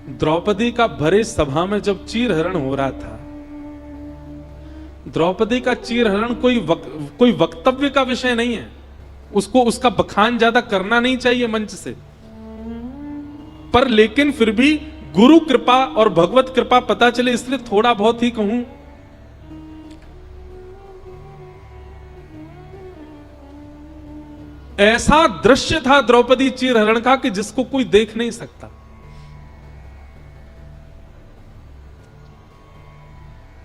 द्रौपदी का भरे सभा में जब चीरहरण हो रहा था, द्रौपदी का चीरहरण कोई वक्तव्य का विषय नहीं है, उसको उसका बखान ज्यादा करना नहीं चाहिए मंच से, पर लेकिन फिर भी गुरु कृपा और भगवत कृपा पता चले इसलिए थोड़ा बहुत ही कहूं। ऐसा दृश्य था द्रौपदी चीरहरण का कि जिसको कोई देख नहीं सकता।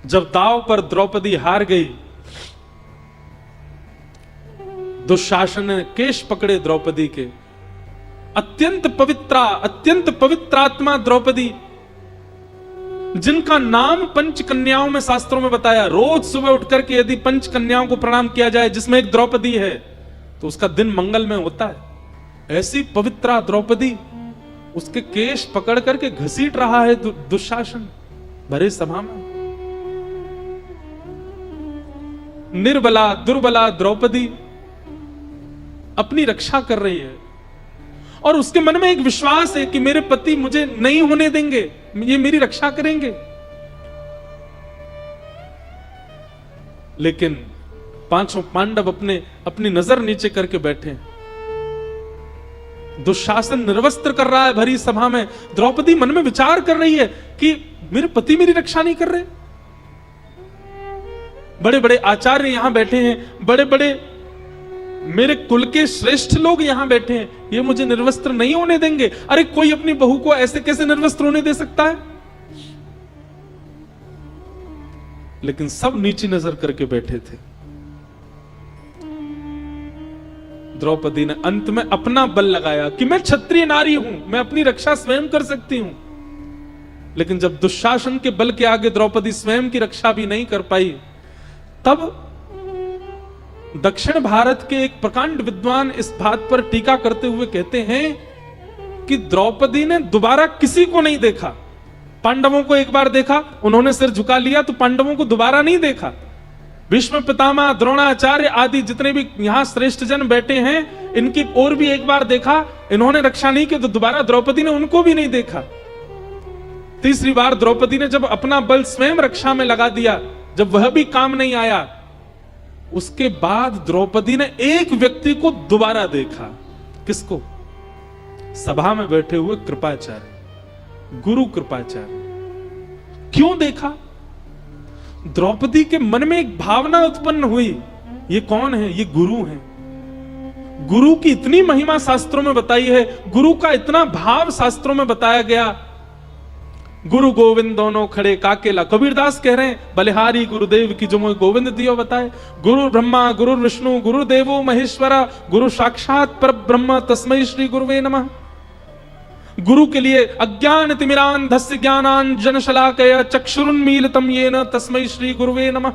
जब दांव पर द्रौपदी हार गई, दुशासन ने केश पकड़े द्रौपदी के। अत्यंत पवित्रात्मा द्रौपदी, जिनका नाम पंच कन्याओं में शास्त्रों में बताया, रोज सुबह उठकर के यदि पंच कन्याओं को प्रणाम किया जाए जिसमें एक द्रौपदी है तो उसका दिन मंगल में होता है। ऐसी पवित्रा द्रौपदी उसके केश पकड़ करके घसीट रहा है दुशासन भरे सभा में। निर्बला दुर्बला द्रौपदी अपनी रक्षा कर रही है और उसके मन में एक विश्वास है कि मेरे पति मुझे नहीं होने देंगे, ये मेरी रक्षा करेंगे। लेकिन पांचों पांडव अपनी नजर नीचे करके बैठे। दुशासन निर्वस्त्र कर रहा है भरी सभा में। द्रौपदी मन में विचार कर रही है कि मेरे पति मेरी रक्षा नहीं कर रहे। बड़े बड़े आचार्य यहां बैठे हैं, बड़े बड़े मेरे कुल के श्रेष्ठ लोग यहां बैठे हैं, ये मुझे निर्वस्त्र नहीं होने देंगे। अरे कोई अपनी बहू को ऐसे कैसे निर्वस्त्र होने दे सकता है? लेकिन सब नीची नजर करके बैठे थे। द्रौपदी ने अंत में अपना बल लगाया कि मैं क्षत्रिय नारी हूं, मैं अपनी रक्षा स्वयं कर सकती हूं। लेकिन जब दुशासन के बल के आगे द्रौपदी स्वयं की रक्षा भी नहीं कर पाई, तब दक्षिण भारत के एक प्रकांड विद्वान इस बात पर टीका करते हुए कहते हैं कि द्रौपदी ने दोबारा किसी को नहीं देखा। पांडवों को एक बार देखा, उन्होंने सिर झुका लिया, तो पांडवों को दोबारा नहीं देखा। भीष्म पितामह, द्रोणाचार्य आदि जितने भी यहां श्रेष्ठ जन बैठे हैं, इनकी ओर भी एक बार देखा, इन्होंने रक्षा नहीं की, तो दोबारा द्रौपदी ने उनको भी नहीं देखा। तीसरी बार द्रौपदी ने जब अपना बल स्वयं रक्षा में लगा दिया, जब वह भी काम नहीं आया, उसके बाद द्रौपदी ने एक व्यक्ति को दोबारा देखा। किसको? सभा में बैठे हुए कृपाचार्य, गुरु कृपाचार्य। क्यों देखा? द्रौपदी के मन में एक भावना उत्पन्न हुई, ये कौन है? ये गुरु हैं। गुरु की इतनी महिमा शास्त्रों में बताई है, गुरु का इतना भाव शास्त्रों में बताया गया। गुरु गोविंद दोनों खड़े काकेला, कबीरदास कह रहे हैं, बलिहारी गुरुदेव की जो मुझे गोविंद दियो बताए। गुरु ब्रह्मा गुरु विष्णु गुरुदेवो महेश्वरा, गुरु साक्षात पर ब्रह्म तस्मै श्री गुरुवे नमः। गुरु के लिए अज्ञान तिमिरांधस्य ज्ञानांजन शलाकया चक्षुरुन्मीलितं येन तस्मै श्री गुरुवे नमः।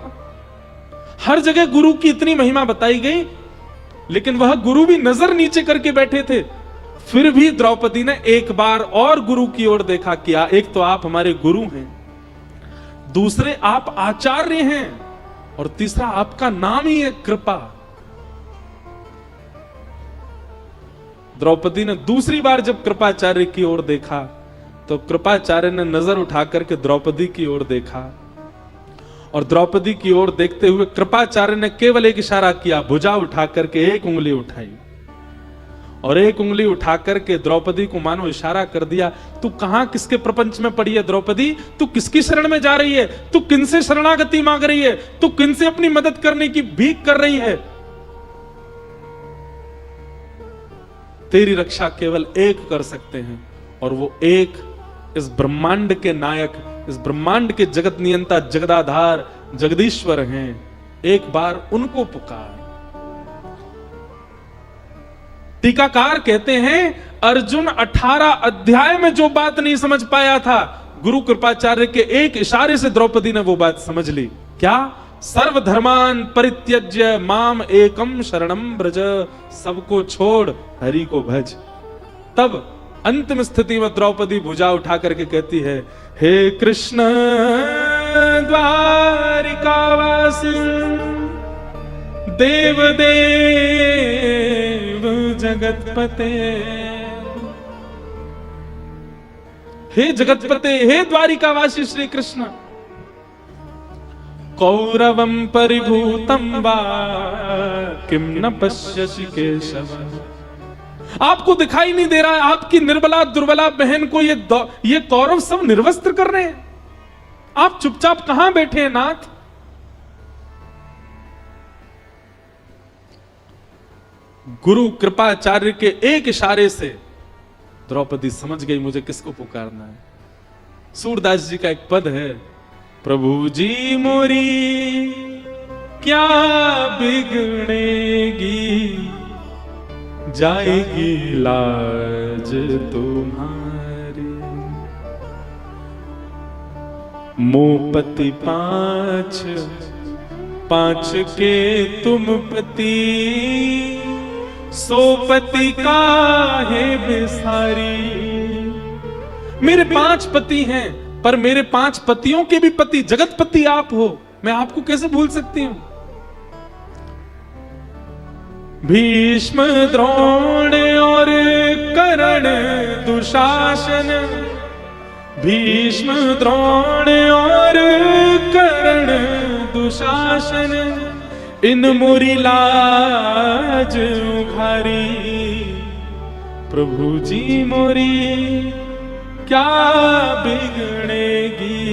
हर जगह गुरु की इतनी महिमा बताई गई, लेकिन वह गुरु भी नजर नीचे करके बैठे थे। फिर भी द्रौपदी ने एक बार और गुरु की ओर देखा। किया, एक तो आप हमारे गुरु हैं, दूसरे आप आचार्य हैं, और तीसरा आपका नाम ही है कृपा। द्रौपदी ने दूसरी बार जब कृपाचार्य की ओर देखा, तो कृपाचार्य ने नजर उठाकर के द्रौपदी की ओर देखा, और द्रौपदी की ओर देखते हुए कृपाचार्य ने केवल एक इशारा किया, भुजा उठाकर के एक उंगली उठाई, और एक उंगली उठाकर के द्रौपदी को मानो इशारा कर दिया, तू कहां किसके प्रपंच में पड़ी है द्रौपदी? तू किसकी शरण में जा रही है? तू किनसे शरणागति मांग रही है? तू किनसे अपनी मदद करने की भीख कर रही है? तेरी रक्षा केवल एक कर सकते हैं, और वो एक इस ब्रह्मांड के नायक, इस ब्रह्मांड के जगत नियंता, जगदाधार, जगदीश्वर हैं। एक बार उनको पुकार। टीकाकार कहते हैं, अर्जुन 18 अध्याय में जो बात नहीं समझ पाया था, गुरु कृपाचार्य के एक इशारे से द्रौपदी ने वो बात समझ ली। क्या? सर्वधर्मान परित्यज्य माम एकम शरणम ब्रज, सबको छोड़ हरि को भज। तब अंतिम स्थिति में द्रौपदी भुजा उठा करके कहती है, हे कृष्ण द्वारिकावासी देव देव जगतपते, हे जगतपते, हे द्वारिकावासी श्री कृष्ण, कौरवम परिभूतम वा किम न पश्यसि केशव। आपको दिखाई नहीं दे रहा है आपकी निर्बला दुर्बला बहन को ये कौरव सब निर्वस्त्र कर रहे हैं? आप चुपचाप कहां बैठे हैं नाथ? गुरु कृपाचार्य के एक इशारे से द्रौपदी समझ गई मुझे किसको पुकारना है। सूरदास जी का एक पद है, प्रभु जी मोरी क्या बिगड़ेगी, जाएगी लाज तुम्हारी। मोपति पांच पांच के तुम पति, सोपति काहे बिसारी। मेरे 5 पति हैं, पर मेरे 5 पतियों के भी पति जगतपति आप हो, मैं आपको कैसे भूल सकती हूं। भीष्म द्रोण और कर्ण दुशासन, भीष्म द्रोण और कर्ण दुशासन, इन मोरी लाज उघारी। प्रभु जी मोरी क्या बिगड़ेगी,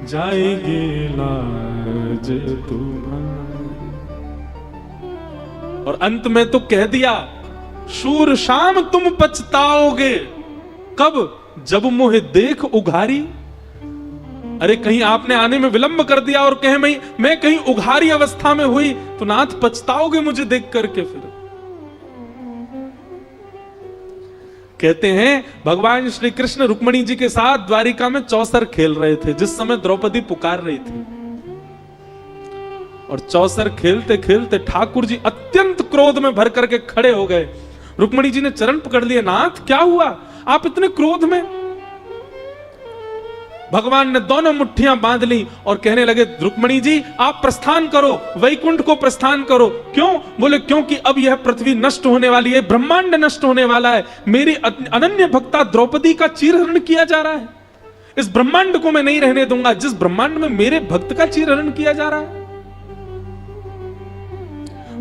जाएगी लाज तुम्हारी। और अंत में तो कह दिया, शूर शाम तुम पछताओगे, कब? जब मोहे देख उघारी। अरे कहीं आपने आने में विलंब कर दिया और कहे मैं कहीं उघारी अवस्था में हुई तो नाथ पछताओगे मुझे देख करके। फिर कहते हैं भगवान श्री कृष्ण रुक्मिणी जी के साथ द्वारिका में चौसर खेल रहे थे जिस समय द्रौपदी पुकार रही थी। और चौसर खेलते खेलते ठाकुर जी अत्यंत क्रोध में भर करके खड़े हो गए। रुक्मिणी जी ने चरण पकड़ लिए, नाथ क्या हुआ, आप इतने क्रोध में? भगवान ने दोनों मुट्ठियां बांध ली और कहने लगे, रुक्मिणी जी आप प्रस्थान करो, वैकुंठ को प्रस्थान करो। क्यों? बोले क्योंकि अब यह पृथ्वी नष्ट होने वाली है, ब्रह्मांड नष्ट होने वाला है। मेरी अनन्य भक्ता द्रौपदी का चीरहरण किया जा रहा है। इस ब्रह्मांड को मैं नहीं रहने दूंगा जिस ब्रह्मांड में मेरे भक्त का चीरहरण किया जा रहा है।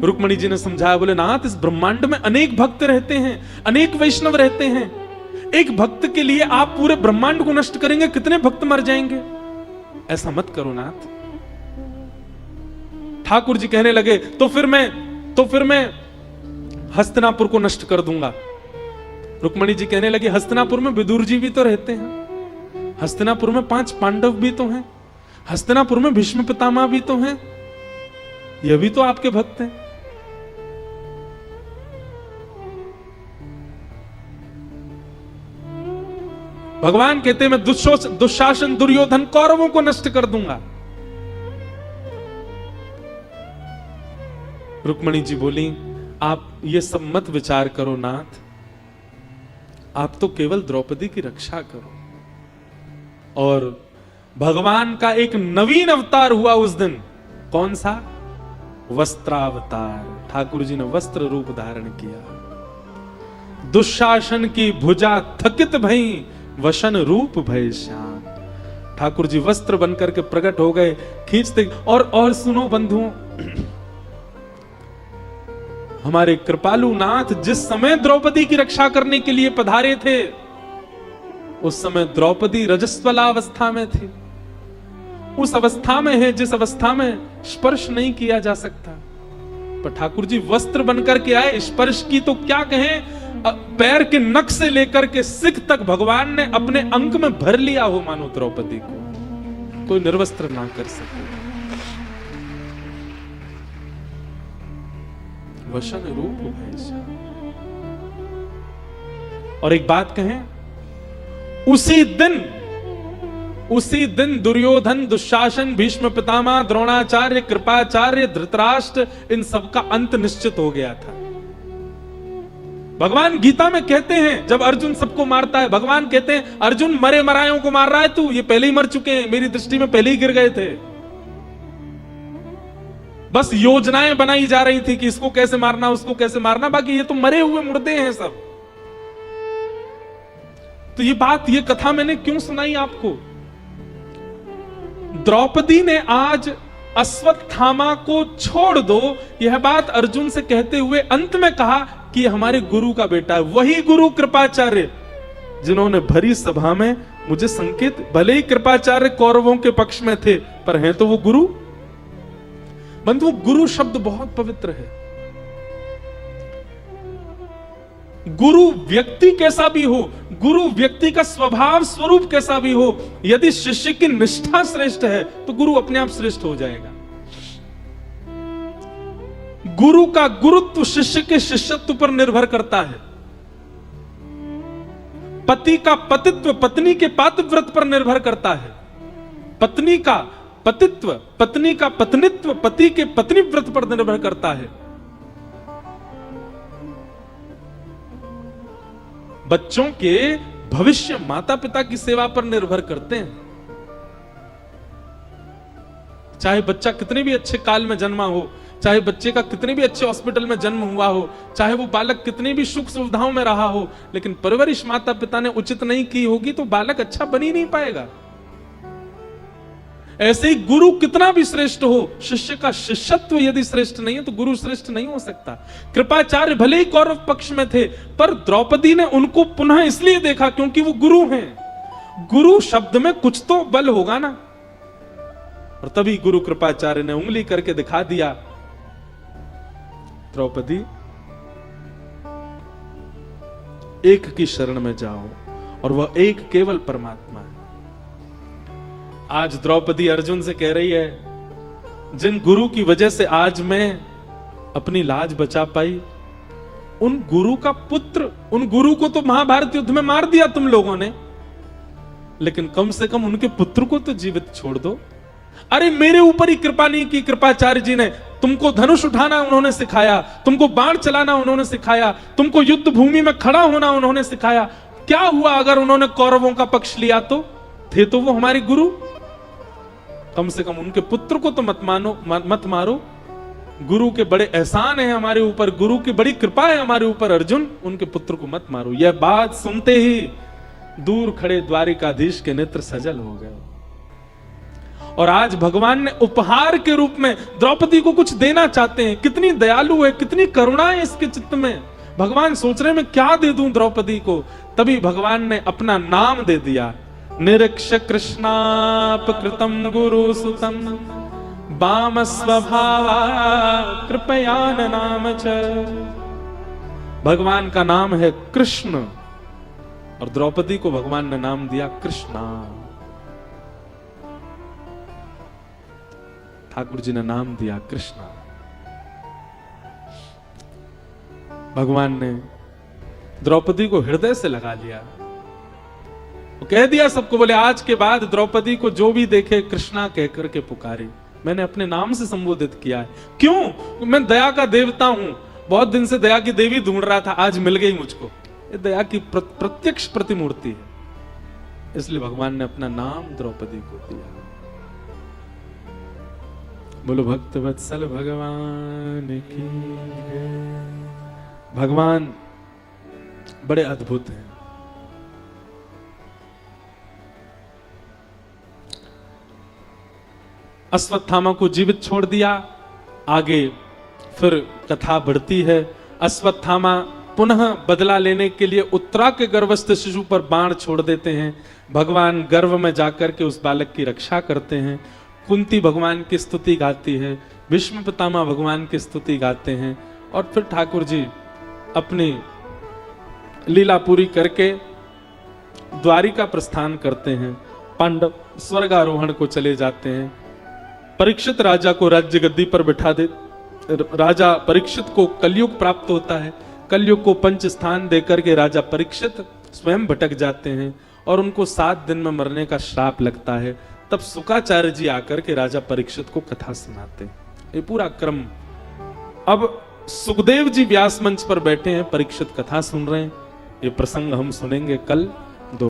रुक्मिणी जी ने समझाया, बोले नाथ इस ब्रह्मांड में अनेक भक्त रहते हैं, अनेक वैष्णव रहते हैं। एक भक्त के लिए आप पूरे ब्रह्मांड को नष्ट करेंगे, कितने भक्त मर जाएंगे। ऐसा मत करो नाथ। ठाकुर जी कहने लगे, तो फिर मैं हस्तिनापुर को नष्ट कर दूंगा। रुक्मिणी जी कहने लगे, हस्तिनापुर में विदुर जी भी तो रहते हैं, हस्तिनापुर में 5 पांडव भी तो हैं, हस्तिनापुर में भीष्म पितामह भी तो हैं, यह भी तो आपके भक्त हैं। भगवान कहते मैं दुशासन दुर्योधन कौरवों को नष्ट कर दूंगा। रुक्मिणी जी बोली, आप ये सब मत विचार करो नाथ, आप तो केवल द्रौपदी की रक्षा करो। और भगवान का एक नवीन अवतार हुआ उस दिन। कौन सा? वस्त्रावतार। ठाकुर जी ने वस्त्र रूप धारण किया। दुशासन की भुजा थकित भई, वशन रूप भय श्याम। ठाकुर जी वस्त्र बनकर के प्रकट हो गए, खींचते। और सुनो बंधुओं, हमारे कृपालु नाथ जिस समय द्रौपदी की रक्षा करने के लिए पधारे थे उस समय द्रौपदी रजस्वलावस्था में थी। उस अवस्था में है जिस अवस्था में स्पर्श नहीं किया जा सकता। पर ठाकुर जी वस्त्र बनकर के आए। स्पर्श की तो क्या कहें, पैर के नख से लेकर के सिख तक भगवान ने अपने अंक में भर लिया हो, मानो द्रौपदी को कोई निर्वस्त्र ना कर सके। वशन रूप भय। और एक बात कहें, उसी दिन दुर्योधन, दुशासन, भीष्म पितामह, द्रोणाचार्य, कृपाचार्य, धृतराष्ट्र, इन सबका अंत निश्चित हो गया था। भगवान गीता में कहते हैं, जब अर्जुन सबको मारता है, भगवान कहते हैं अर्जुन मरे मरायों को मार रहा है तू, ये पहले ही मर चुके हैं, मेरी दृष्टि में पहले ही गिर गए थे। बस योजनाएं बनाई जा रही थी कि इसको कैसे मारना, उसको कैसे मारना, बाकी ये तो मरे हुए मुर्दे हैं सब। तो ये कथा मैंने क्यों सुनाई आपको? द्रौपदी ने आज अश्वत्थामा को छोड़ दो, यह बात अर्जुन से कहते हुए अंत में कहा कि हमारे गुरु का बेटा है। वही गुरु कृपाचार्य जिन्होंने भरी सभा में मुझे संकेत, भले ही कृपाचार्य कौरवों के पक्ष में थे, पर हैं तो वो गुरु। बंधु, गुरु शब्द बहुत पवित्र है। गुरु व्यक्ति कैसा भी हो, गुरु व्यक्ति का स्वभाव स्वरूप कैसा भी हो, यदि शिष्य की निष्ठा श्रेष्ठ है तो गुरु अपने आप श्रेष्ठ हो जाएगा। गुरु का गुरुत्व शिष्य के शिष्यत्व पर निर्भर करता है। पति का पतित्व पत्नी के पातिव्रत पर निर्भर करता है। पत्नी का पतित्व, पत्नी का पत्नित्व पति के पत्नीव्रत पर निर्भर करता है। बच्चों के भविष्य माता पिता की सेवा पर निर्भर करते हैं। चाहे बच्चा कितने भी अच्छे काल में जन्मा हो, चाहे बच्चे का कितने भी अच्छे हॉस्पिटल में जन्म हुआ हो, चाहे वो बालक कितनी भी सुख सुविधाओं में रहा हो, लेकिन परवरिश माता पिता ने उचित नहीं की होगी तो बालक अच्छा बन ही नहीं पाएगा। ऐसे ही गुरु कितना भी श्रेष्ठ हो, शिष्य का शिष्यत्व यदि श्रेष्ठ नहीं है तो गुरु श्रेष्ठ नहीं हो सकता। कृपाचार्य भले ही कौरव पक्ष में थे, पर द्रौपदी ने उनको पुनः इसलिए देखा क्योंकि वो गुरु हैं। गुरु शब्द में कुछ तो बल होगा ना। और तभी गुरु कृपाचार्य ने उंगली करके दिखा दिया, द्रौपदी एक की शरण में जाओ, और वह एक केवल परमात्मा है। आज द्रौपदी अर्जुन से कह रही है, जिन गुरु की वजह से आज मैं अपनी लाज बचा पाई, उन गुरु का पुत्र, उन गुरु को तो महाभारत युद्ध में मार दिया तुम लोगों ने, लेकिन कम से कम उनके पुत्र को तो जीवित छोड़ दो। अरे मेरे ऊपर ही कृपा नहीं की कृपाचार्य जी ने, तुमको धनुष उठाना उन्होंने सिखाया, तुमको बाण चलाना उन्होंने सिखाया, तुमको युद्ध भूमि में खड़ा होना उन्होंने सिखाया। क्या हुआ अगर उन्होंने कौरवों का पक्ष लिया? तो थे तो वो हमारे गुरु। कम से कम उनके पुत्र को तो मत मारो। गुरु के बड़े एहसान है हमारे ऊपर, गुरु की बड़ी कृपा है हमारे ऊपर, अर्जुन उनके पुत्र को मत मारो। यह बात सुनते ही दूर खड़े द्वारिकाधीश के नेत्र सजल हो गए। और आज भगवान ने उपहार के रूप में द्रौपदी को कुछ देना चाहते हैं। कितनी दयालु है, कितनी करुणा है इसके चित्त में। भगवान सोच रहे मैं क्या दे दूं द्रौपदी को। तभी भगवान ने अपना नाम दे दिया, निरीक्ष कृष्णापकृतं गुरु सुतम वाम स्वभावा कृपयान नाम च। भगवान का नाम है कृष्ण, और द्रौपदी को भगवान ने नाम दिया कृष्णा। ठाकुर जी ने नाम दिया कृष्णा। भगवान ने द्रौपदी को हृदय से लगा लिया। वो कह दिया सबको, बोले आज के बाद द्रौपदी को जो भी देखे कृष्णा कहकर के पुकारे। मैंने अपने नाम से संबोधित किया है। क्यों? मैं दया का देवता हूं। बहुत दिन से दया की देवी ढूंढ रहा था, आज मिल गई मुझको। ये दया की प्रत्यक्ष प्रतिमूर्ति है, इसलिए भगवान ने अपना नाम द्रौपदी को दिया। बोलो भक्त वत्सल भगवान की जय। भगवान बड़े अद्भुत हैं। अश्वत्थामा को जीवित छोड़ दिया। आगे फिर कथा बढ़ती है। अश्वत्थामा पुनः बदला लेने के लिए उत्तरा के गर्भस्थ शिशु पर बाण छोड़ देते हैं। भगवान गर्भ में जाकर के उस बालक की रक्षा करते हैं। कुंती भगवान की स्तुति गाती है, भीष्म पितामह भगवान की स्तुति गाते हैं, और फिर ठाकुर जी अपनी लीला पूरी करके द्वारिका प्रस्थान करते हैं। पांडव स्वर्गारोहण को चले जाते हैं। परीक्षित राजा को राज्य गद्दी पर बिठा दे। राजा परीक्षित को कलयुग प्राप्त होता है। कलयुग को पंच स्थान देकर के राजा परीक्षित स्वयं भटक जाते हैं और उनको 7 दिन में मरने का श्राप लगता है। तब शुकाचार्य जी आकर के राजा परीक्षित को कथा सुनाते हैं। ये पूरा क्रम। अब सुखदेव जी व्यास मंच पर बैठे हैं, परीक्षित कथा सुन रहे हैं। ये प्रसंग हम सुनेंगे कल।